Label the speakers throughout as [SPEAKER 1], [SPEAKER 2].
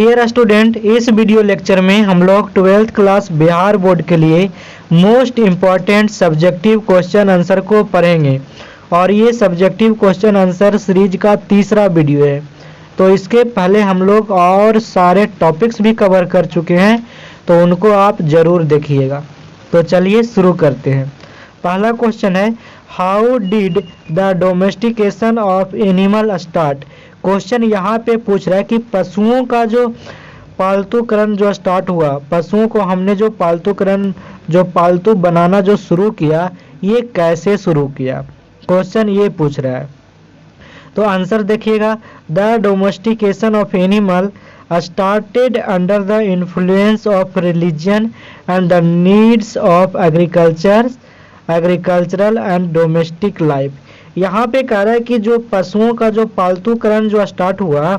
[SPEAKER 1] Dear student, इस video lecture में हम लोग 12th क्लास बिहार बोर्ड के लिए most important subjective question answer को पढ़ेंगे और ये सब्जेक्टिव क्वेश्चन आंसर सीरीज का तीसरा वीडियो है। तो इसके पहले हम लोग और सारे टॉपिक्स भी कवर कर चुके हैं, तो उनको आप ज़रूर देखिएगा। तो चलिए शुरू करते हैं। पहला क्वेश्चन है, how did the domestication of animal start. Question यहाँ पे पूछ रहा है कि पशुओं का जो पालतूकरण जो स्टार्ट हुआ, पशुओं को हमने जो पालतूकरण जो पालतू बनाना जो शुरू किया, ये कैसे शुरू किया, क्वेश्चन ये पूछ रहा है। तो आंसर देखिएगा, the domestication of animal started under the influence of religion and the needs of agricultural and domestic life। यहाँ पे कह रहा है कि जो पशुओं का जो पालतूकरण जो स्टार्ट हुआ,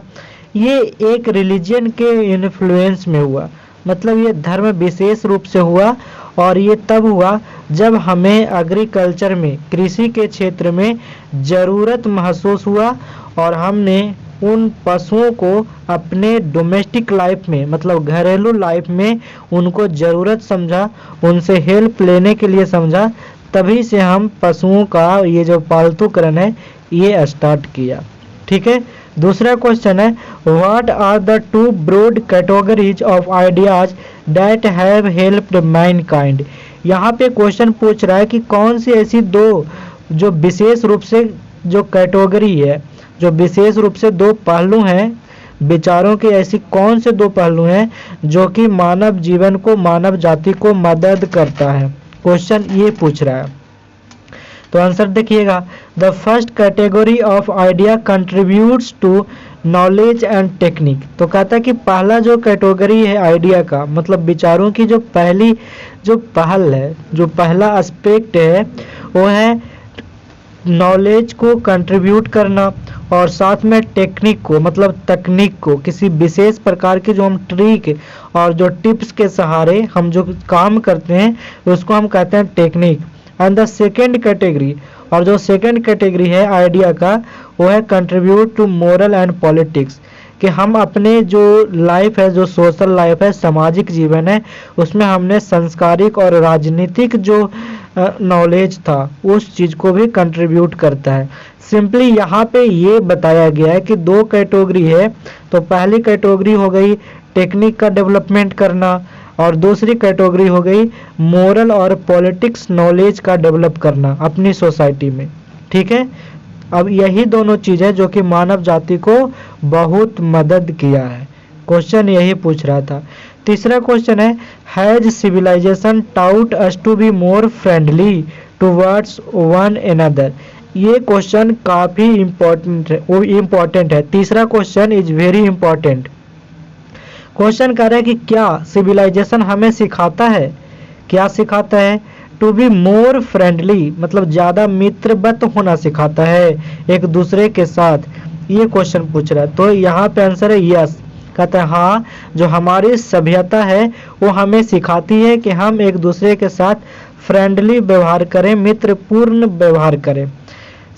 [SPEAKER 1] ये एक रिलीजन के इन्फ्लुएंस में हुआ, मतलब ये धर्म विशेष रूप से हुआ और ये तब हुआ जब हमें एग्रीकल्चर में, कृषि के क्षेत्र में ज़रूरत महसूस हुआ और हमने उन पशुओं को अपने डोमेस्टिक लाइफ में, मतलब घरेलू लाइफ में उनको ज़रूरत समझा, उनसे हेल्प लेने के लिए समझा, तभी से हम पशुओं का ये जो पालतूकरण है ये स्टार्ट किया। ठीक है। दूसरा क्वेश्चन है, what are the two broad categories of ideas that have helped mankind. यहाँ पे क्वेश्चन पूछ रहा है कि कौन सी ऐसी दो जो विशेष रूप से जो कैटेगरी है, जो विशेष रूप से दो पहलू हैं विचारों के, ऐसी कौन से दो पहलू हैं जो कि मानव जीवन को, मानव जाति को मदद करता है, क्वेश्चन ये पूछ रहा है। तो आंसर देखिएगा, the first category of idea contributes to knowledge and technique. तो कहता है कि पहला जो कैटेगरी है आइडिया का, मतलब विचारों की जो पहली जो पहल है, जो पहला एस्पेक्ट है, वो है नॉलेज को कंट्रीब्यूट करना और साथ में टेक्निक को, मतलब तकनीक को, किसी विशेष प्रकार के जो हम ट्रिक और जो टिप्स के सहारे हम जो काम करते हैं उसको हम कहते हैं technique. And the second category, और जो सेकेंड कैटेगरी है आइडिया का, वो है contribute to moral and politics, कि हम अपने जो लाइफ है, जो सोशल लाइफ है, सामाजिक जीवन है, उसमें हमने सांस्कृतिक और राजनीतिक जो नॉलेज था उस चीज़ को भी कंट्रीब्यूट करता है। सिंपली यहाँ पे ये बताया गया है कि दो कैटेगरी है, तो पहली कैटेगरी हो गई टेक्निक का डेवलपमेंट करना और दूसरी कैटेगरी हो गई मोरल और पॉलिटिक्स नॉलेज का डेवलप करना अपनी सोसाइटी में। ठीक है। अब यही दोनों चीज़ें जो कि मानव जाति को बहुत मदद किया है, क्वेश्चन यही पूछ रहा था। तीसरा क्वेश्चन है, has civilisation taught us to be more friendly towards one another. ये क्वेश्चन काफ़ी इम्पोर्टेंट है। तीसरा question is very important. Question कह रहा है कि क्या सिविलाइजेशन हमें सिखाता है, क्या सिखाता है, टू बी मोर फ्रेंडली, मतलब ज़्यादा मित्रवत होना सिखाता है एक दूसरे के साथ, ये क्वेश्चन पूछ रहा है। तो यहाँ पे आंसर है यस, कहता है हाँ, जो हमारी सभ्यता है वो हमें सिखाती है कि हम एक दूसरे के साथ फ्रेंडली व्यवहार करें, मित्रपूर्ण व्यवहार करें।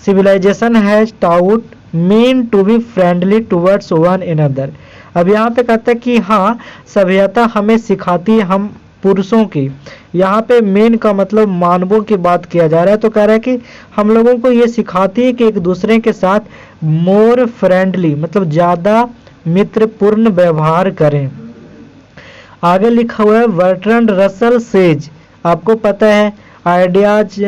[SPEAKER 1] Civilisation has taught mean to be friendly towards one another. अब यहाँ पे कहता है कि हाँ, सभ्यता हमें सिखाती है, हम पुरुषों की, यहाँ पे मेन का मतलब मानवों की बात किया जा रहा है। तो कह रहा है कि हम लोगों को ये सिखाती है कि एक दूसरे के साथ मोर फ्रेंडली, मतलब ज़्यादा मित्रपूर्ण व्यवहार करें। आगे लिखा हुआ है, बर्ट्रैंड रसल सेज, आपको पता है ideas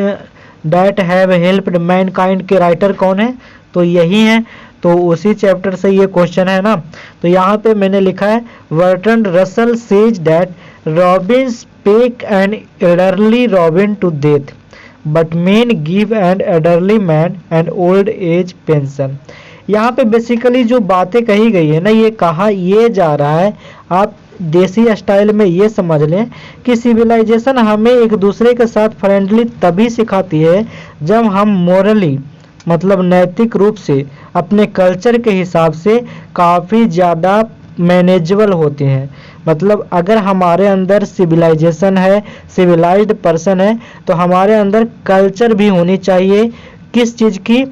[SPEAKER 1] that have helped Mankind के राइटर कौन है, तो यही है, तो उसी चैप्टर से ये क्वेश्चन है ना। तो यहाँ पे मैंने लिखा है, Bertrand Russell says that robin speck an elderly robin to death but men give an elderly man an old age pension. यहाँ पे बेसिकली जो बातें कही गई है ना, ये कहा ये जा रहा है, आप देसी स्टाइल में ये समझ लें कि सिविलाइजेशन हमें एक दूसरे के साथ फ्रेंडली तभी सिखाती है जब हम मोरली, मतलब नैतिक रूप से अपने कल्चर के हिसाब से काफ़ी ज़्यादा मैनेजेबल होते हैं। मतलब अगर हमारे अंदर सिविलाइजेशन है, सिविलाइज्ड पर्सन है, तो हमारे अंदर कल्चर भी होनी चाहिए। किस चीज़ की?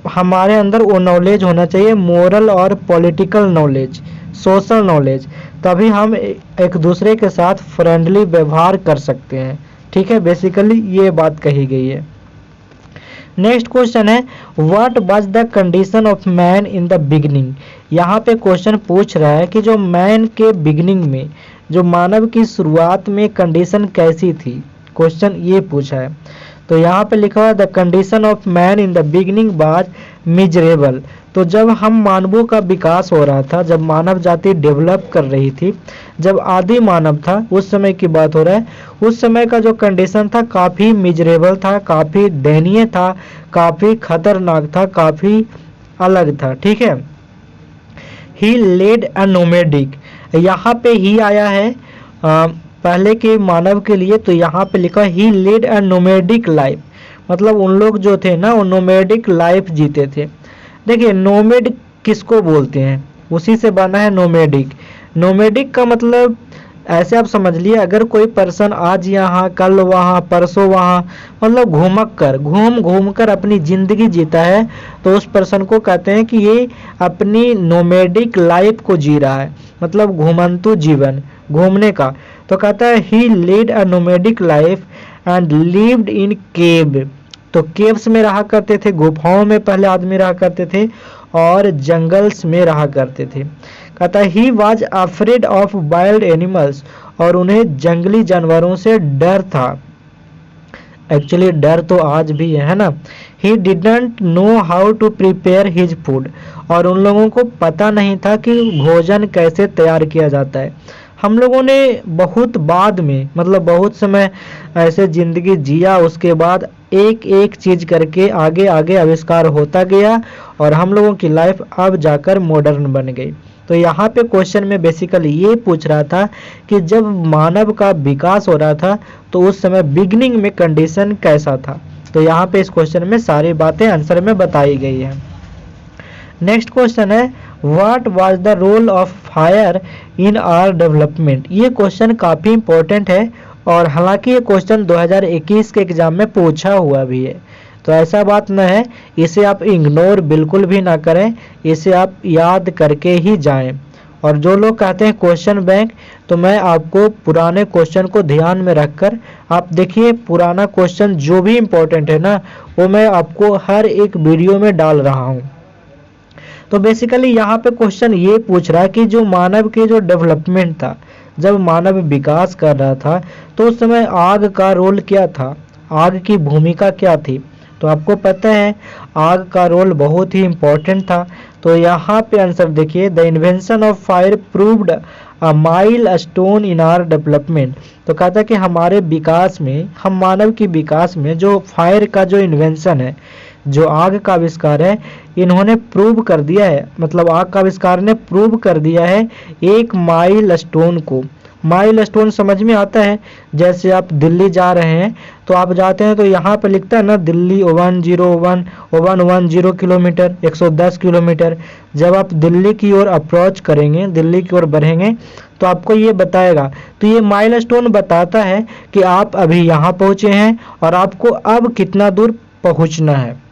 [SPEAKER 1] हमारे अंदर वो नॉलेज होना चाहिए, मोरल और पॉलिटिकल नॉलेज। सोशल नॉलेज, तभी हम एक दूसरे के साथ फ्रेंडली व्यवहार कर सकते हैं। ठीक है, बेसिकली ये बात कही गई है। नेक्स्ट क्वेश्चन है what was the condition of man in the beginning. यहाँ पे क्वेश्चन पूछ रहा है कि जो मैन के बिगिनिंग में, जो मानव की शुरुआत में कंडीशन कैसी थी, क्वेश्चन ये पूछा है। तो यहाँ पे लिखा हुआ the condition of man in the beginning was miserable. तो जब हम मानवों का विकास हो रहा था, जब मानव जाति डेवलप कर रही थी, जब आदि मानव था, उस समय की बात हो रहा है, उस समय का जो कंडीशन था काफ़ी मिजरेबल था, काफ़ी दयनीय था, काफ़ी खतरनाक था, काफ़ी अलग था। ठीक है, ही लेड अ नोमैडिक, यहाँ पे ही आया है पहले के मानव के लिए, तो यहाँ पे लिखा ही लेड अ नोमैडिक लाइफ, मतलब उन लोग जो थे ना वो नोमैडिक लाइफ जीते थे। देखिए नोमैड किसको बोलते हैं, उसी से बना है नोमैडिक। नोमैडिक का मतलब ऐसे आप समझ लिए, अगर कोई पर्सन आज यहाँ कल वहाँ परसों वहाँ, मतलब घूम घूम कर अपनी ज़िंदगी जीता है, तो उस पर्सन को कहते हैं कि ये अपनी नोमैडिक लाइफ को जी रहा है, मतलब घुमंतु जीवन, घूमने का। तो कहता है he lead a nomadic life and lived in cave. तो केव्स में रहा करते थे, गुफाओं में पहले आदमी रहा करते थे और जंगल्स में रहा करते थे। कहता है he was afraid of wild animals, और उन्हें जंगली जानवरों से डर था। एक्चुअली डर तो आज भी है ना। He didn't know how to prepare his food, और उन लोगों को पता नहीं था कि भोजन कैसे तैयार किया जाता है। हम लोगों ने बहुत बाद में, मतलब बहुत समय ऐसे ज़िंदगी जिया, उसके बाद एक एक चीज़ करके आगे आगे आविष्कार होता गया और हम लोगों की लाइफ अब जाकर मॉडर्न बन गई। तो यहाँ पे क्वेश्चन में बेसिकली ये पूछ रहा था कि जब मानव का विकास हो रहा था तो उस समय बिगिनिंग में कंडीशन कैसा था। तो यहाँ पे इस क्वेश्चन में सारी बातें आंसर में बताई गई है। नेक्स्ट क्वेश्चन है what was the role of fire in our development. ये क्वेश्चन काफ़ी इंपॉर्टेंट है और हालांकि ये क्वेश्चन 2021 के एग्जाम में पूछा हुआ भी है, तो ऐसा बात न है, इसे आप इग्नोर बिल्कुल भी ना करें, इसे आप याद करके ही जाएं। और जो लोग कहते हैं क्वेश्चन बैंक, तो मैं आपको पुराने क्वेश्चन को ध्यान में रखकर, आप देखिए पुराना क्वेश्चन जो भी इम्पोर्टेंट है ना, वो मैं आपको हर एक वीडियो में डाल रहा हूँ। तो बेसिकली यहाँ पे क्वेश्चन ये पूछ रहा है कि जो मानव के जो डेवलपमेंट था, जब मानव विकास कर रहा था, तो उस समय आग का रोल क्या था, आग की भूमिका क्या थी। तो आपको पता है आग का रोल बहुत ही इम्पोर्टेंट था। तो यहाँ पे आंसर देखिए the invention of fire proved a milestone in our development. तो कहता है कि हमारे विकास में, हम मानव की विकास में जो फायर का जो इन्वेंशन है, जो आग का आविष्कार है, इन्होंने प्रूव कर दिया है, मतलब आग का आविष्कार ने प्रूव कर दिया है एक माइल स्टोन को। माइल स्टोन समझ में आता है, जैसे आप दिल्ली जा रहे हैं तो आप जाते हैं तो यहाँ पर लिखता है ना दिल्ली 110 किलोमीटर, 110 किलोमीटर। जब आप दिल्ली की ओर अप्रोच करेंगे, दिल्ली की ओर बढ़ेंगे, तो आपको ये बताएगा। तो ये माइल स्टोन बताता है कि आप अभी यहाँ पहुँचे हैं और आपको अब कितना दूर पहुँचना है।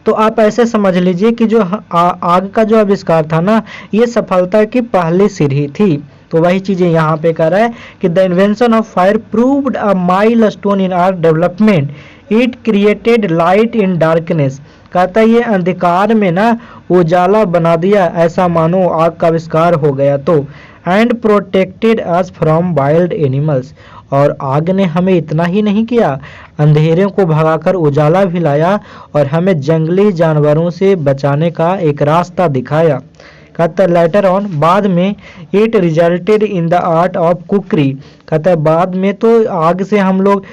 [SPEAKER 1] तो आप ऐसे समझ लीजिए कि जो आग का जो आविष्कार था ना, ये सफलता की पहली सीढ़ी थी। तो वही चीज़ें यहाँ पे कह रहा है कि the invention of fire proved a milestone in our development, it created light in darkness. कहता है ये अंधकार में ना उजाला बना दिया, ऐसा मानो आग का आविष्कार हो गया तो। And protected us from wild animals, और आग ने हमें इतना ही नहीं किया, अंधेरे को भगाकर उजाला भी लाया और हमें जंगली जानवरों से बचाने का एक रास्ता दिखाया। कहता है लेटर ऑन, बाद में, it resulted in the art of cookery. कहता है बाद में तो आग से हम लोग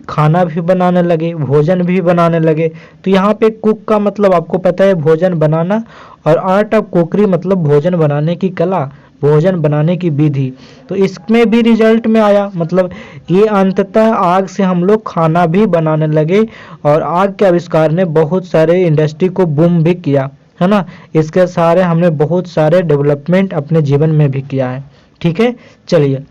[SPEAKER 1] खाना भी बनाने लगे, भोजन भी बनाने लगे। तो यहाँ पे कुक का मतलब आपको पता है भोजन बनाना, और आर्ट ऑफ कुकरी मतलब भोजन बनाने की कला, भोजन बनाने की विधि। तो इसमें भी रिजल्ट में आया, मतलब ये अंततः आग से हम लोग खाना भी बनाने लगे, और आग के आविष्कार ने बहुत सारे इंडस्ट्री को बूम भी किया, है ना। इसके सारे हमने बहुत सारे डेवलपमेंट अपने जीवन में भी किया है। ठीक है, चलिए,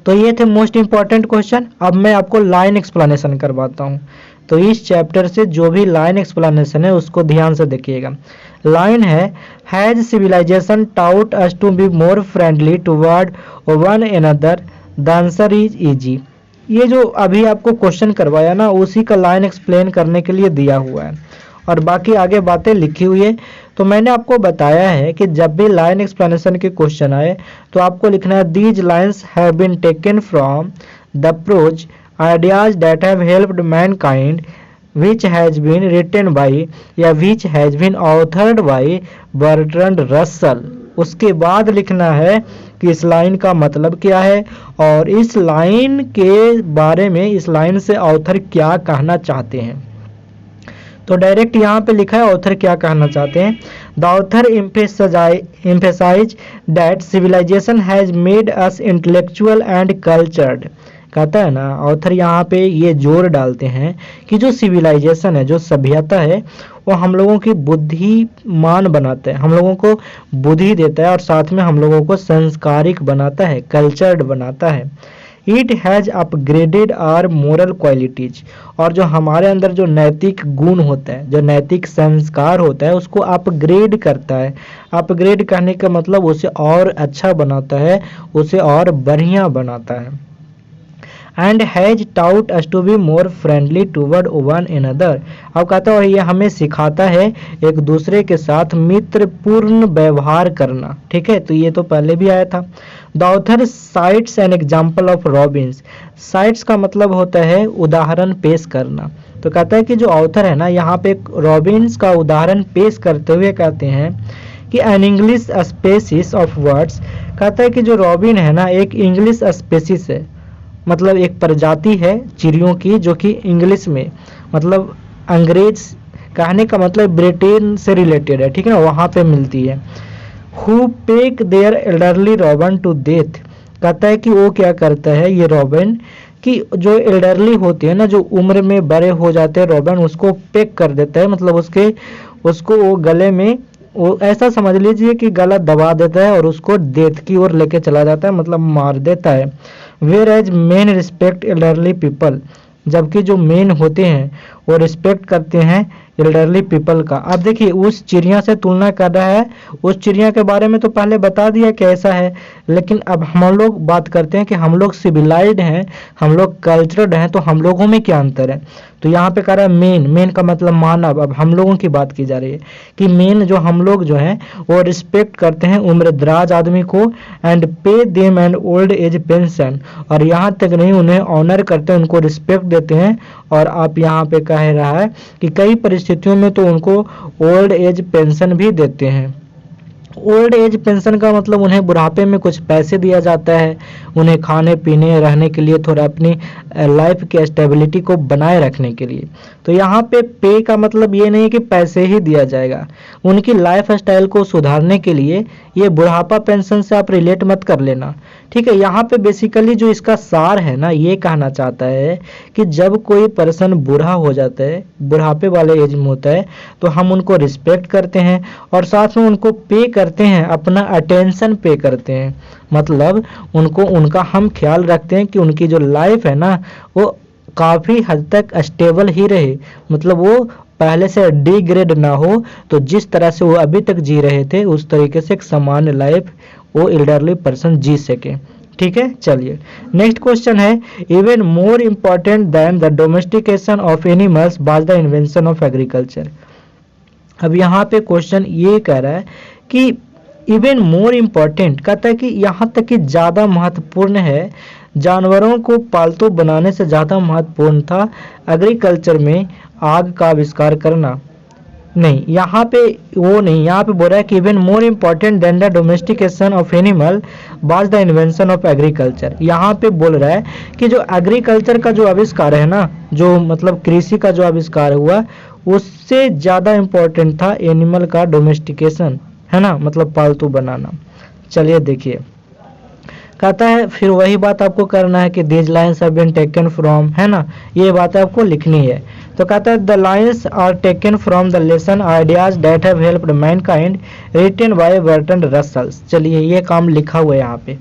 [SPEAKER 1] तो ये थे मोस्ट इम्पॉर्टेंट क्वेश्चन। अब मैं आपको लाइन एक्सप्लेनेशन करवाता हूँ। तो इस चैप्टर से जो भी लाइन एक्सप्लेनेशन है उसको ध्यान से देखिएगा। लाइन है, has civilisation taught us to be more friendly toward one another, the answer is easy. ये जो अभी आपको क्वेश्चन करवाया ना उसी का लाइन एक्सप्लेन करने के लिए दिया हुआ है और बाकी आगे बातें लिखी हुई है। तो मैंने आपको बताया है कि जब भी लाइन एक्सप्लेनेशन के क्वेश्चन आए तो आपको लिखना है these lines have been taken from the prose ideas that have helped mankind which has been written by या which has been authored by Bertrand Russell. उसके बाद लिखना है कि इस लाइन का मतलब क्या है और इस लाइन के बारे में इस लाइन से ऑथर क्या कहना चाहते हैं। तो डायरेक्ट यहाँ पे लिखा है ऑथर क्या कहना चाहते हैं। The author emphasize that civilisation has made us intellectual and cultured. कहता है ना ऑथर यहाँ पे ये जोर डालते हैं कि जो सिविलाइजेशन है, जो सभ्यता है, वो हम लोगों की बुद्धिमान बनाता है, हम लोगों को बुद्धि देता है और साथ में हम लोगों को संस्कारिक बनाता है, कल्चर्ड बनाता है। It has upgraded our moral qualities, और जो हमारे अंदर जो नैतिक गुण होता है, जो नैतिक संस्कार होता है, उसको अपग्रेड करता है। अपग्रेड करने का मतलब उसे और अच्छा बनाता है, उसे और बढ़िया बनाता है। And has taught us to be more friendly toward one another. अब कहता है ये हमें सिखाता है एक दूसरे के साथ मित्रपूर्ण व्यवहार करना। ठीक है, तो ये तो पहले भी आया था। The author sites an example of Robins. Sites का मतलब होता है उदाहरण पेश करना। तो कहता है कि जो ऑथर है ना यहाँ पे रॉबिन्स का उदाहरण पेश करते हुए कहते हैं कि an English species of words. कहता है कि जो रॉबिन है ना एक इंग्लिश स्पेसिस है, मतलब एक प्रजाति है चिड़ियों की जो कि इंग्लिश में मतलब अंग्रेज कहने का मतलब ब्रिटेन से रिलेटेड है। ठीक है ना, वहाँ पे मिलती है। Who peck their elderly robin to death. कहता है कि वो क्या करता है ये रॉबिन कि जो एल्डरली होती है ना, जो उम्र में बड़े हो जाते हैं रॉबिन, उसको पेक कर देता है, मतलब उसको वो गले में वो ऐसा समझ लीजिए कि गला दबा देता है और उसको डेथ की ओर लेके चला जाता है, मतलब मार देता है। Whereas men respect elderly people. जबकि जो मेन होते हैं वो रिस्पेक्ट करते हैं एल्डरली पीपल का। अब देखिए उस चिड़िया से तुलना कर रहा है। उस चिड़िया के बारे में तो पहले बता दिया कैसा है, लेकिन अब हम लोग बात करते हैं कि हम लोग सिविलाइज्ड हैं, हम लोग कल्चर्ड हैं, तो हम लोगों में क्या अंतर है। तो यहाँ पे कह रहा है मेन का मतलब मानव। अब हम लोगों की बात की जा रही है कि मेन जो हम लोग जो हैं वो रिस्पेक्ट करते हैं उम्र दराज आदमी को, and pay them and old age pension. और यहाँ तक नहीं, उन्हें ऑनर करते हैं, उनको रिस्पेक्ट देते हैं। और आप यहाँ पे कह रहा है कि कई परिस्थितियों में तो उनको ओल्ड एज पेंशन भी देते हैं। ओल्ड एज पेंशन का मतलब उन्हें बुढ़ापे में कुछ पैसे दिया जाता है, उन्हें खाने पीने रहने के लिए, थोड़ा अपनी लाइफ की स्टेबिलिटी को बनाए रखने के लिए। तो यहाँ पे का मतलब ये नहीं कि पैसे ही दिया जाएगा, उनकी लाइफ स्टाइल को सुधारने के लिए। ये बुढ़ापा पेंशन से आप रिलेट मत कर लेना। ठीक है, यहाँ पे बेसिकली जो इसका सार है ना, ये कहना चाहता है कि जब कोई पर्सन बूढ़ा हो जाता है, बुढ़ापे वाले एज में होता है, तो हम उनको रिस्पेक्ट करते हैं और साथ में उनको पे करते हैं, अपना अटेंशन पे करते हैं। मतलब उनको उनका हम ख्याल रखते हैं कि उनकी जो लाइफ है ना वो काफ़ी हद तक स्टेबल ही रहे, मतलब वो पहले से डिग्रेड ना हो। तो जिस तरह से वो अभी तक जी रहे थे उस तरीके से एक सामान्य लाइफ वो एल्डरली पर्सन जी सके। ठीक है, चलिए नेक्स्ट क्वेश्चन है, even more important than the domestication of animals was the invention of agriculture. अब यहाँ पे क्वेश्चन ये कह रहा है कि इवन मोर इम्पॉर्टेंट, कहता है कि यहाँ तक कि ज़्यादा महत्वपूर्ण है, जानवरों को पालतू बनाने से ज़्यादा महत्वपूर्ण था एग्रीकल्चर में आग का आविष्कार करना। नहीं, यहाँ पे वो नहीं, यहाँ पे बोल रहा है कि even more important than the domestication of animal was the invention of agriculture. यहाँ पे बोल रहा है कि जो एग्रीकल्चर का जो आविष्कार है ना, जो मतलब कृषि का जो आविष्कार हुआ, उससे ज़्यादा इम्पोर्टेंट था एनिमल का डोमेस्टिकेशन, है ना, मतलब पालतू बनाना। चलिए देखिए, कहता है फिर वही बात आपको करना है कि these lines have been taken from, है ना, ये बात आपको लिखनी है। तो कहता है the lines are taken from the lesson ideas that have helped mankind written by Bertrand Russell. चलिए ये काम लिखा हुआ है यहाँ पे।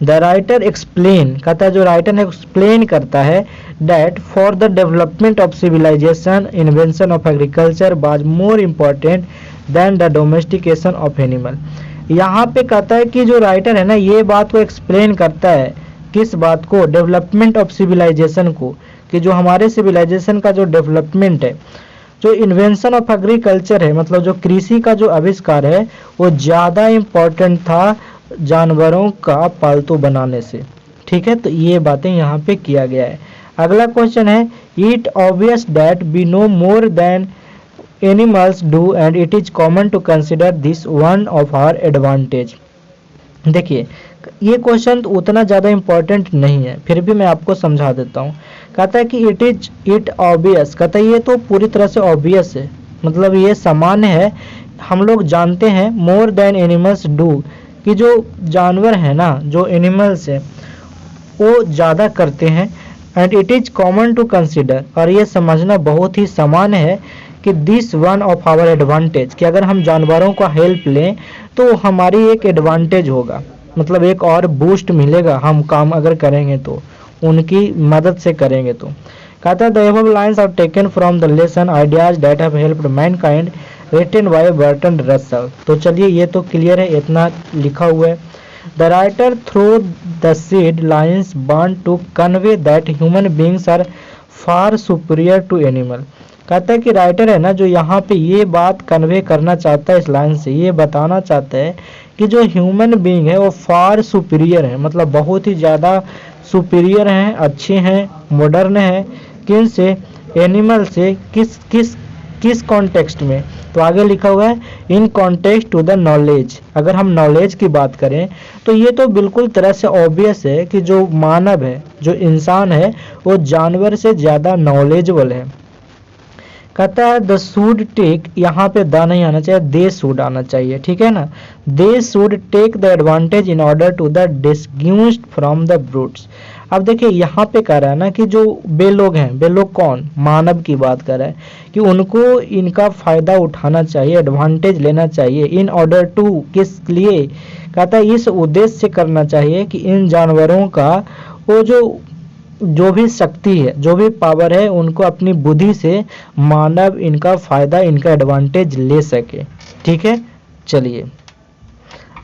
[SPEAKER 1] द राइटर एक्सप्लेन, कहता है जो राइटर है एक्सप्लेन करता है that for the development of civilisation invention of agriculture was more important than the domestication of animal. यहाँ पे कहता है कि जो राइटर है ना ये बात को एक्सप्लेन करता है, किस बात को, डेवलपमेंट ऑफ सिविलाइजेशन को, कि जो हमारे सिविलाइजेशन का जो डेवलपमेंट है, जो इन्वेंशन ऑफ एग्रीकल्चर है, मतलब जो कृषि का जो आविष्कार है वो ज़्यादा इम्पोर्टेंट था जानवरों का पालतू बनाने से। ठीक है, तो ये बातें यहाँ पे किया गया है। अगला क्वेश्चन है it obvious that we know more than animals do and it is common to consider this one of our advantage. देखिए ये क्वेश्चन तो उतना ज़्यादा इम्पोर्टेंट नहीं है, फिर भी मैं आपको समझा देता हूँ। कहता है कि इट ऑब्वियस, कहता है ये तो पूरी तरह से ऑब्वियस है, मतलब ये सामान्य है, हम लोग जानते हैं, मोर देन एनिमल्स डू, कि जो जानवर है ना, जो एनिमल्स है वो ज़्यादा करते हैं, and it is common to consider, और ये समझना बहुत ही सामान्य है कि this one of our advantage, कि अगर हम जानवरों का हेल्प लें तो हमारी एक एडवांटेज होगा, मतलब एक और बूस्ट मिलेगा, हम काम अगर करेंगे तो उनकी मदद से करेंगे तो। कहता है the above lines are taken from the lesson ideas that have helped mankind written by Burton Russell. तो चलिए ये तो क्लियर है, इतना लिखा हुआ है। The writer through the said lines want to convey that human beings are far superior to animal. कहता है कि राइटर है ना जो यहाँ पे ये बात कन्वे करना चाहता है, इस लाइन से ये बताना चाहता है कि जो ह्यूमन बीइंग है वो फार सुपीरियर है, मतलब बहुत ही ज़्यादा सुपीरियर हैं, अच्छे हैं, मॉडर्न हैं, किन से, एनिमल से। किस कॉन्टेक्स्ट में, तो आगे लिखा हुआ है in context to the knowledge. अगर हम नॉलेज की बात करें तो ये तो बिल्कुल तरह से ऑब्वियस है कि जो मानव है, जो इंसान है, वो जानवर से ज़्यादा नॉलेजेबल है। कहता है द शुड टेक, यहाँ पे द नहीं आना चाहिए, दे शुड आना चाहिए, ठीक है ना। They should take the advantage in order to the distinguished from the brutes. अब देखिए यहाँ पे कह रहा है ना कि जो बे लोग हैं, बे लोग कौन, मानव की बात कर रहा है, कि उनको इनका फायदा उठाना चाहिए, एडवांटेज लेना चाहिए। इन ऑर्डर टू, किस लिए, कहता है इस उद्देश्य से करना चाहिए कि इन जानवरों का वो जो भी शक्ति है, जो भी पावर है, उनको अपनी बुद्धि से मानव इनका फायदा, इनका एडवांटेज ले सके। ठीक है, चलिए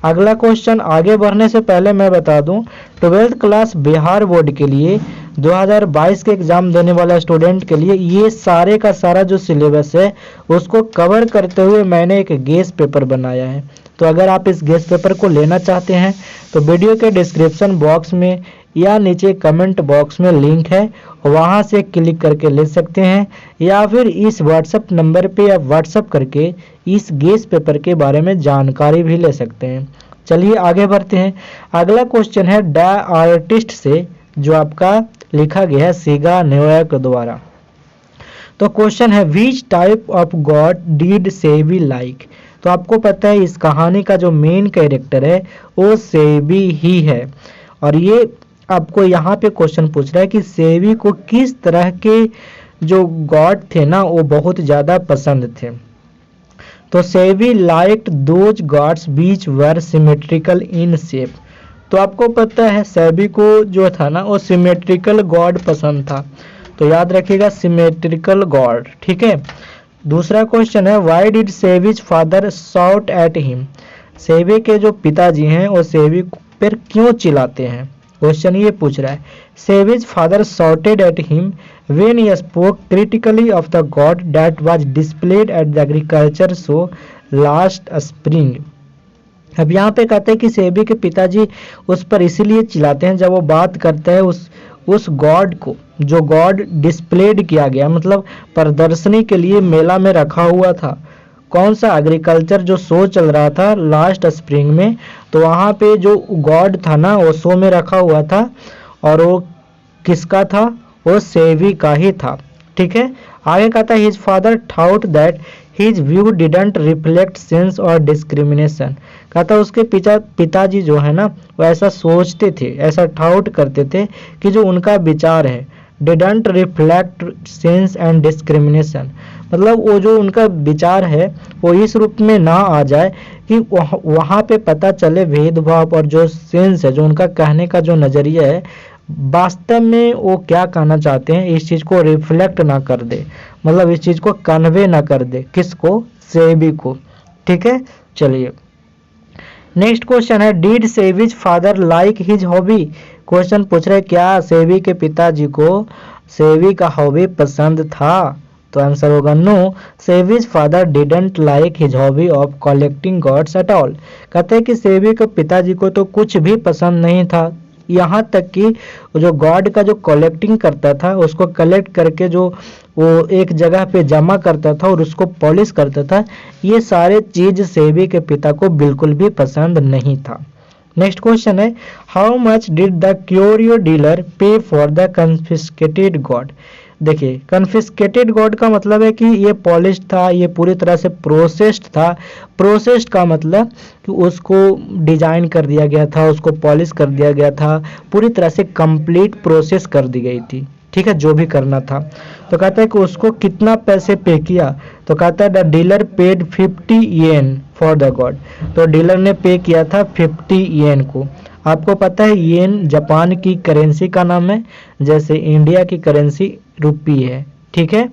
[SPEAKER 1] अगला क्वेश्चन। आगे बढ़ने से पहले मैं बता दूं 12th क्लास बिहार बोर्ड के लिए 2022 के एग्जाम देने वाला स्टूडेंट के लिए ये सारे का सारा जो सिलेबस है उसको कवर करते हुए मैंने एक गेस पेपर बनाया है। तो अगर आप इस गेस पेपर को लेना चाहते हैं तो वीडियो के डिस्क्रिप्शन बॉक्स में या नीचे कमेंट बॉक्स में लिंक है, वहां से क्लिक करके ले सकते हैं, या फिर इस व्हाट्सएप नंबर पे आप व्हाट्सएप करके इस गेस पेपर के बारे में जानकारी भी ले सकते हैं। चलिए आगे बढ़ते हैं। अगला क्वेश्चन है द आर्टिस्ट से, जो आपका लिखा गया है सीगा न्यूयॉर्क द्वारा। तो क्वेश्चन है which type of God did सेवी लाइक। तो आपको पता है इस कहानी का जो मेन कैरेक्टर है वो सेवी ही है, और ये आपको यहाँ पे क्वेश्चन पूछ रहा है कि सेवी को किस तरह के जो गॉड थे ना वो बहुत ज़्यादा पसंद थे। तो Sebi liked those gods which were symmetrical in shape. तो आपको पता है सेवी को जो था ना वो सिमेट्रिकल गॉड पसंद था, तो याद रखिएगा सिमेट्रिकल गॉड। ठीक है, दूसरा क्वेश्चन है व्हाई डिड सेवीज father shot at him. Seibei के जो पिताजी हैं वो सेवी पर क्यों चिल्लाते हैं, क्वेश्चन ये पूछ रहा है। सेवीज father shotted at him when he spoke critically of the gourd that was displayed at the agriculture show last spring. अब यहाँ पे कहते हैं कि सेवी के पिताजी उस पर इसीलिए चिल्लाते हैं जब वो बात करता है उस गॉड को, जो गॉड डिस्प्लेड किया गया, मतलब प्रदर्शनी के लिए मेला में रखा हुआ था। कौन सा, एग्रीकल्चर जो शो चल रहा था लास्ट स्प्रिंग में, तो वहाँ पे जो गॉड था ना वो शो में रखा हुआ था, और वो किसका था, वो सेवी का ही था। ठीक है, आगे कहता है his father thought that his view didn't reflect sense और डिस्क्रिमिनेशन। कहता है उसके पिताजी जो है ना वो ऐसा सोचते थे, ऐसा थाउट करते थे कि जो उनका विचार है didn't reflect sense and discrimination, मतलब वो जो उनका विचार है वो इस रूप में ना आ जाए कि वहाँ पे पता चले भेदभाव, और जो सेंस है, जो उनका कहने का जो नज़रिया है, वास्तव में वो क्या कहना चाहते हैं इस चीज़ को रिफ्लेक्ट ना कर दे, मतलब इस चीज़ को कन्वे ना कर दे, किसको, सेबी को। ठीक है, चलिए नेक्स्ट क्वेश्चन है, did Seibei's father like his hobby. Question पूछ रहे क्या सेबी के पिताजी को सेबी का हॉबी पसंद था। तो आंसर होगा no, Seibei's father didn't like his hobby of collecting gourds at all. कहते हैं कि सेबी के पिताजी को तो कुछ भी पसंद नहीं था, यहाँ तक कि जो गॉड का जो कलेक्टिंग करता था, उसको कलेक्ट करके जो वो एक जगह पे जमा करता था और उसको पॉलिश करता था, ये सारे चीज सेबी के पिता को बिल्कुल भी पसंद नहीं था। नेक्स्ट क्वेश्चन है, how much did the curio dealer पे फॉर द कन्फिस्केटेड गॉड। देखिए कन्फिस्केटेड गॉड का मतलब है कि ये पॉलिश था, ये पूरी तरह से प्रोसेस्ड था। प्रोसेस्ड का मतलब कि उसको डिजाइन कर दिया गया था, उसको पॉलिश कर दिया गया था, पूरी तरह से कंप्लीट प्रोसेस कर दी गई थी। ठीक है, जो भी करना था। तो कहता है कि उसको कितना पैसे पे किया, तो कहता है the dealer paid 50 yen for the God. तो डीलर ने पे किया था 50 येन को। आपको पता है येन जापान की करेंसी का नाम है, जैसे इंडिया की करेंसी रुपी है। ठीक है,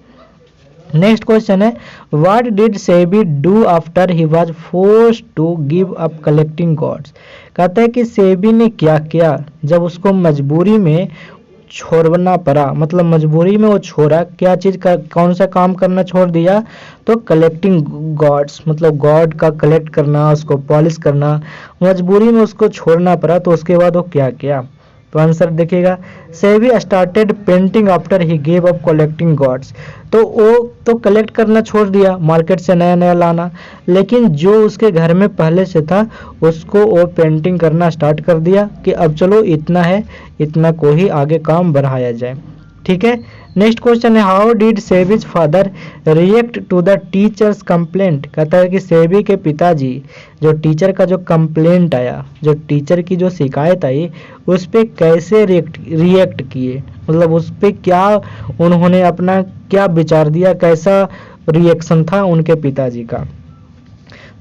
[SPEAKER 1] नेक्स्ट क्वेश्चन है, what did Sebi do after he was forced to give up collecting gods. कहता है कि सेबी ने क्या किया जब उसको मजबूरी में छोड़ना पड़ा, मतलब मजबूरी में वो छोड़ा, क्या चीज़ का, कौन सा काम करना छोड़ दिया, तो कलेक्टिंग गॉड्स, मतलब गॉड का कलेक्ट करना, उसको पॉलिश करना, मजबूरी में उसको छोड़ना पड़ा। तो उसके बाद वो क्या किया, तो आंसर देखिएगा, Sebi started painting after he gave up collecting gods. तो वो तो कलेक्ट करना छोड़ दिया, मार्केट से नया नया लाना, लेकिन जो उसके घर में पहले से था उसको वो पेंटिंग करना स्टार्ट कर दिया कि अब चलो इतना है, इतना को ही आगे काम बढ़ाया जाए। ठीक है, नेक्स्ट क्वेश्चन है, how did Seibei's father react to the teacher's complaint. कहता है कि सेबी के पिताजी जो टीचर का जो कंप्लेंट आया, जो टीचर की जो शिकायत आई, उस पर कैसे रिएक्ट किए, मतलब उस पर क्या उन्होंने अपना क्या विचार दिया, कैसा रिएक्शन था उनके पिताजी का।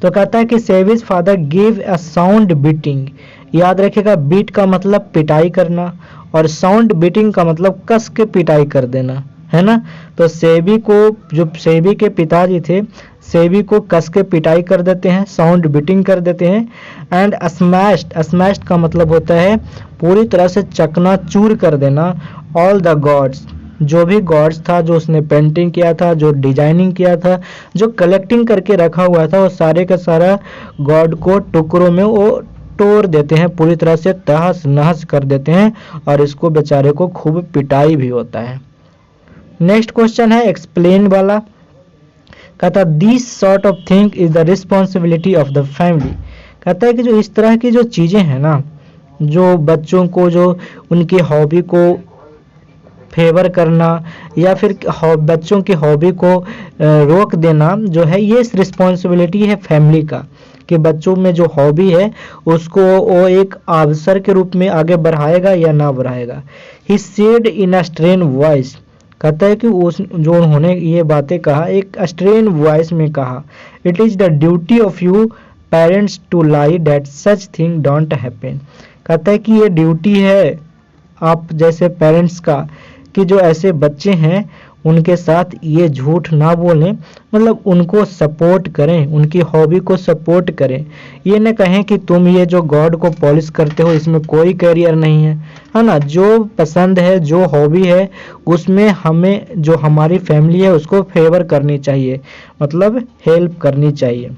[SPEAKER 1] तो कहता है कि Seibei's father give a sound beating. याद रखिएगा, बीट का मतलब पिटाई करना, और साउंड बीटिंग का मतलब कस के पिटाई कर देना, है ना। तो सेबी को, जो सेबी के पिताजी थे, सेबी को कस के पिटाई कर देते हैं, साउंड बीटिंग कर देते हैं। एंड स्मैश्ड, स्मैश्ड का मतलब होता है पूरी तरह से चकनाचूर कर देना, ऑल द गॉड्स, जो भी गॉड्स था, जो उसने पेंटिंग किया था, जो डिजाइनिंग किया था, जो कलेक्टिंग करके रखा हुआ था, वो सारे का सारा गॉड को टुकड़ों में वो तोड़ देते हैं, पूरी तरह से तहस नहस कर देते हैं, और इसको बेचारे को खूब पिटाई भी होता है। नेक्स्ट क्वेश्चन है एक्सप्लेन वाला। कहता this sort of thing is the responsibility of the family. कहता है कि जो इस तरह की जो चीजें हैं ना, जो बच्चों को, जो उनकी हॉबी को फेवर करना, या फिर बच्चों की हॉबी को रोक देना, जो है ये रिस्पॉन्सिबिलिटी है फैमिली का, कि बच्चों में जो हॉबी है उसको वो एक अवसर के रूप में आगे बढ़ाएगा या ना बढ़ाएगा। He said in a strain voice. कहता है कि उस जो उन्होंने ये बातें कहा एक स्ट्रेन वॉइस में कहा, it is the duty of you parents to lie that such thing don't happen. कहता है कि ये ड्यूटी है आप जैसे पेरेंट्स का, कि जो ऐसे बच्चे हैं उनके साथ ये झूठ ना बोलें, मतलब उनको सपोर्ट करें, उनकी हॉबी को सपोर्ट करें। ये न कहें कि तुम ये जो गॉड को पॉलिश करते हो इसमें कोई करियर नहीं है ना। जो पसंद है, जो हॉबी है, उसमें हमें, जो हमारी फैमिली है उसको फेवर करनी चाहिए, मतलब हेल्प करनी चाहिए।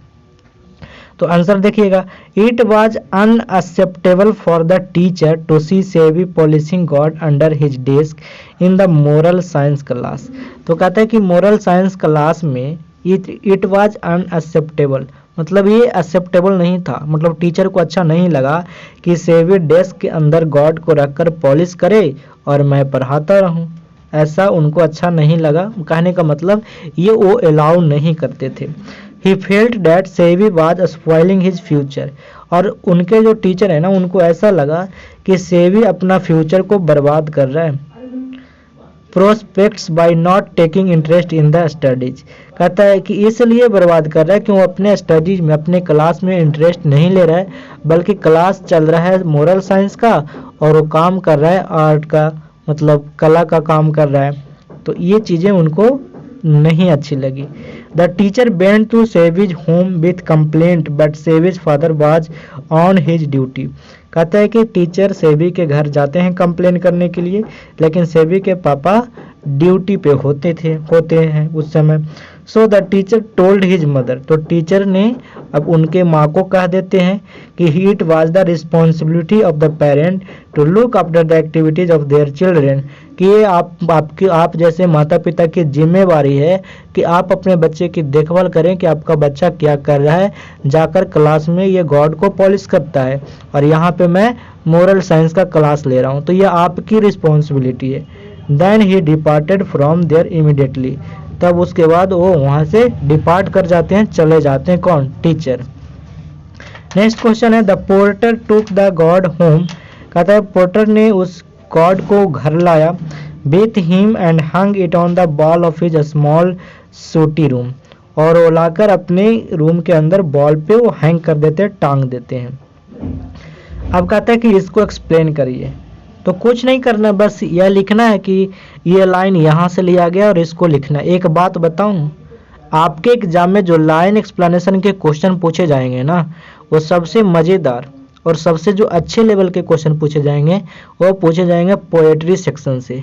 [SPEAKER 1] तो आंसर देखिएगा, it was unacceptable for the teacher to see Sebi polishing god under his desk in the moral science class. तो कहता है कि मोरल साइंस क्लास में इट वॉज अनएक्सेप्टेबल, मतलब ये एक्सेप्टेबल नहीं था, मतलब टीचर को अच्छा नहीं लगा कि सेबी डेस्क के अंदर गॉड को रखकर पॉलिश करे और मैं पढ़ाता रहूं, ऐसा उनको अच्छा नहीं लगा। कहने का मतलब ये वो अलाउ नहीं करते थे। He felt that SEBI was spoiling his future. और उनके जो टीचर है ना, उनको ऐसा लगा कि सेबी अपना फ्यूचर को बर्बाद कर रहा है, prospects by not taking interest in the studies. कहता है कि इसलिए बर्बाद कर रहा है कि वो अपने स्टडीज में, अपने क्लास में इंटरेस्ट नहीं ले रहा है, बल्कि क्लास चल रहा है मोरल साइंस का और वो काम कर रहा है आर्ट का, मतलब कला का काम कर रहा है। तो ये चीज़ें उनको नहीं अच्छी लगी। The teacher went to Sevij home with complaint but Sevij father was on his duty. कहता है कि टीचर सेवी के घर जाते हैं कंप्लेन करने के लिए, लेकिन सेवी के पापा ड्यूटी पे होते हैं उस समय। So the teacher told his mother, तो टीचर ने अब उनके माँ को कह देते हैं कि it was the responsibility of the parent to look after the activities of their children, कि ये आप जैसे माता पिता की जिम्मेवारी है कि आप अपने बच्चे की देखभाल करें कि आपका बच्चा क्या कर रहा है, जाकर क्लास में ये गॉड को पॉलिश करता है और यहाँ पे मैं मोरल साइंस का क्लास ले रहा हूँ, तो ये आपकी रिस्पॉन्सिबिलिटी है। Then he departed from there immediately, तब उसके बाद वो वहाँ से डिपार्ट कर जाते हैं, चले जाते हैं। कौन? टीचर। नेक्स्ट क्वेश्चन है the porter took the God home. कहता है पोर्टर ने उस गॉड को घर लाया, with him and hung it on the wall of his small सूटी रूम, और वो लाकर अपने रूम के अंदर बॉल पे वो हैंग कर देते हैं, टांग देते हैं। अब कहता है कि इसको एक्सप्लेन करिए, तो कुछ नहीं करना, बस यह लिखना है कि ये लाइन यहाँ से लिया गया और इसको लिखना है। एक बात बताऊं, आपके एग्जाम में जो लाइन एक्सप्लेनेशन के क्वेश्चन पूछे जाएंगे ना, वो सबसे मज़ेदार और सबसे जो अच्छे लेवल के क्वेश्चन पूछे जाएंगे वो पूछे जाएंगे पोएट्री सेक्शन से,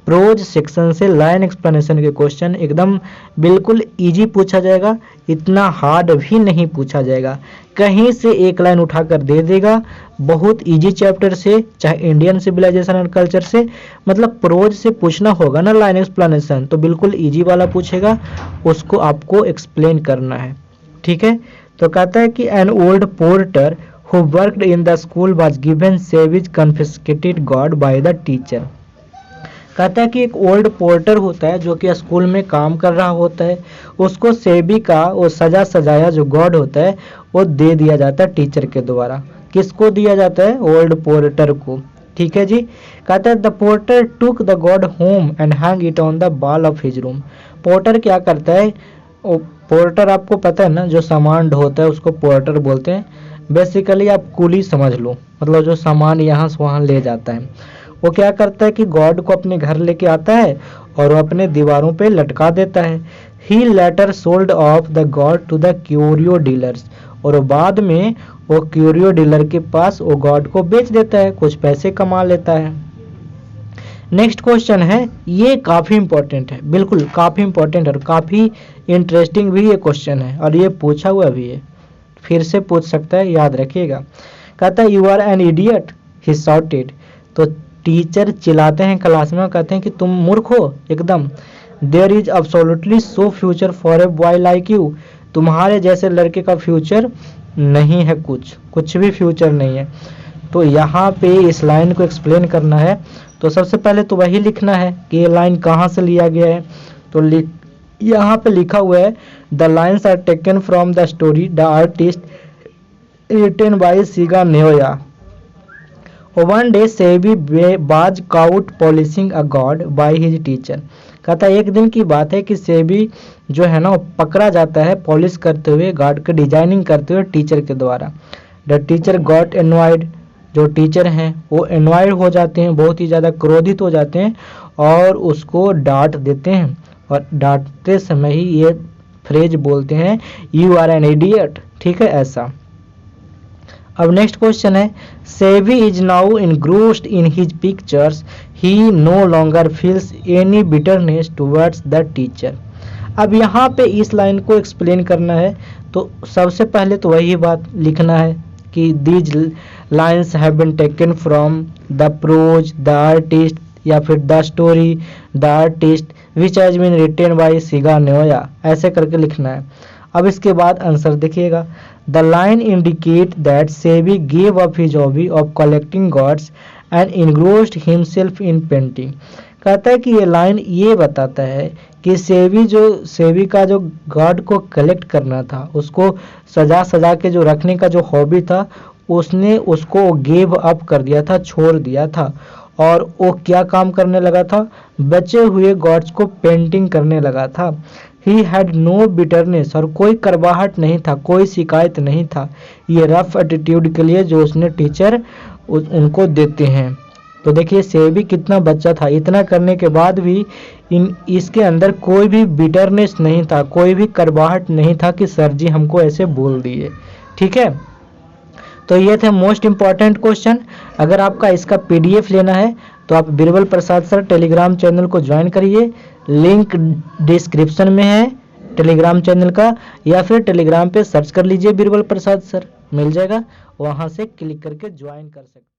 [SPEAKER 1] प्रोज सेक्शन से। लाइन एक्सप्लेनेशन के क्वेश्चन एकदम बिल्कुल इजी पूछा जाएगा, इतना हार्ड भी नहीं पूछा जाएगा, कहीं से एक लाइन उठाकर दे देगा, बहुत इजी चैप्टर से, चाहे इंडियन सिविलाइजेशन एंड कल्चर से, मतलब प्रोज से पूछना होगा ना लाइन एक्सप्लेनेशन, तो बिल्कुल इजी वाला पूछेगा, उसको आपको एक्सप्लेन करना है। ठीक है, तो कहता है कि an old porter who worked in the school was given savage confiscated god by the teacher। कहता है कि एक ओल्ड पोर्टर होता है जो कि स्कूल में काम कर रहा होता है, उसको सेबी का वो सजाया जो गॉड होता है वो दे दिया जाता है टीचर के द्वारा। किसको दिया जाता है? ओल्ड पोर्टर को। ठीक है जी। कहता है the porter took the God home and hang it on the wall of his room. Porter क्या करता है? पोर्टर आपको पता है ना, जो सामान ढोता है उसको पोर्टर बोलते हैं। बेसिकली आप कुली समझ लो, मतलब जो सामान यहाँ से वहाँ ले जाता है। वो क्या करता है कि गॉड को अपने घर लेके आता है और वो अपने दीवारों पे लटका देता है। He later sold off the gourd to the curio dealers, और बाद में वो क्यूरियो डीलर के पास वो गॉड को बेच देता है, कुछ पैसे कमा लेता है। नेक्स्ट क्वेश्चन है, ये काफ़ी इंपॉर्टेंट है, बिल्कुल काफ़ी इंपॉर्टेंट और काफ़ी इंटरेस्टिंग भी ये क्वेश्चन है, और ये पूछा हुआ भी है, फिर से पूछ सकता है, याद रखिएगा। कहता है you are an idiot he shouted. तो टीचर चिल्लाते हैं क्लास में, कहते हैं कि तुम मूर्ख हो एकदम। There is absolutely so future for a boy like you. तुम्हारे जैसे लड़के का फ्यूचर नहीं है, कुछ भी फ्यूचर नहीं है। तो यहाँ पे इस लाइन को एक्सप्लेन करना है, तो सबसे पहले तो वही लिखना है कि ये लाइन कहाँ से लिया गया है। तो यहाँ पे लिखा हुआ है the lines are taken from the story the artist written by Shiga Naoya. One day Seibei was caught polishing a gourd by his teacher. कहता है एक दिन की बात है कि सेबी जो है ना वो पकड़ा जाता है पॉलिश करते हुए, गॉड के डिजाइनिंग करते हुए टीचर के द्वारा। द टीचर गॉट एनवाइड, जो टीचर हैं वो एनवाइड हो जाते हैं, बहुत ही ज़्यादा क्रोधित हो जाते हैं और उसको डांट देते हैं, और डांटते समय ही ये फ्रेज बोलते हैं यू आर एन इडियट। ठीक है, ऐसा। अब नेक्स्ट क्वेश्चन है, Sebi is now engrossed in his pictures, he no longer feels any bitterness towards the teacher. अब यहाँ पे इस लाइन को एक्सप्लेन करना है, तो सबसे पहले तो वही बात लिखना है कि these lines have been taken from the prose the artist, या फिर the story the artist which has been written by Shiga Naoya, ऐसे करके लिखना है। अब इसके बाद आंसर देखिएगा, the line indicate that Seibei gave up his hobby of collecting gourds and engrossed himself in painting. कहता है कि ये लाइन ये बताता है कि सेवी का जो गॉड को कलेक्ट करना था, उसको सजा के जो रखने का जो हॉबी था, उसने उसको गेव अप कर दिया था, छोड़ दिया था, और वो क्या काम करने लगा था? बचे हुए गॉड्स को पेंटिंग करने लगा था। ही हैड नो बिटरनेस, और कोई करवाहट नहीं था, कोई शिकायत नहीं था, ये रफ एटीट्यूड के लिए जो उसने टीचर उनको देते हैं। तो देखिए सेबी कितना बच्चा था, इतना करने के बाद भी इसके अंदर कोई भी बिटरनेस नहीं था, कोई भी करवाहट नहीं था कि सर जी हमको ऐसे बोल दिए। ठीक है, तो ये थे मोस्ट इम्पॉर्टेंट क्वेश्चन। अगर आपका इसका पीडीएफ लेना है तो आप बीरबल प्रसाद सर टेलीग्राम चैनल को ज्वाइन करिए, लिंक डिस्क्रिप्शन में है टेलीग्राम चैनल का, या फिर टेलीग्राम पे सर्च कर लीजिए बीरबल प्रसाद सर, मिल जाएगा, वहाँ से क्लिक करके ज्वाइन कर सकते।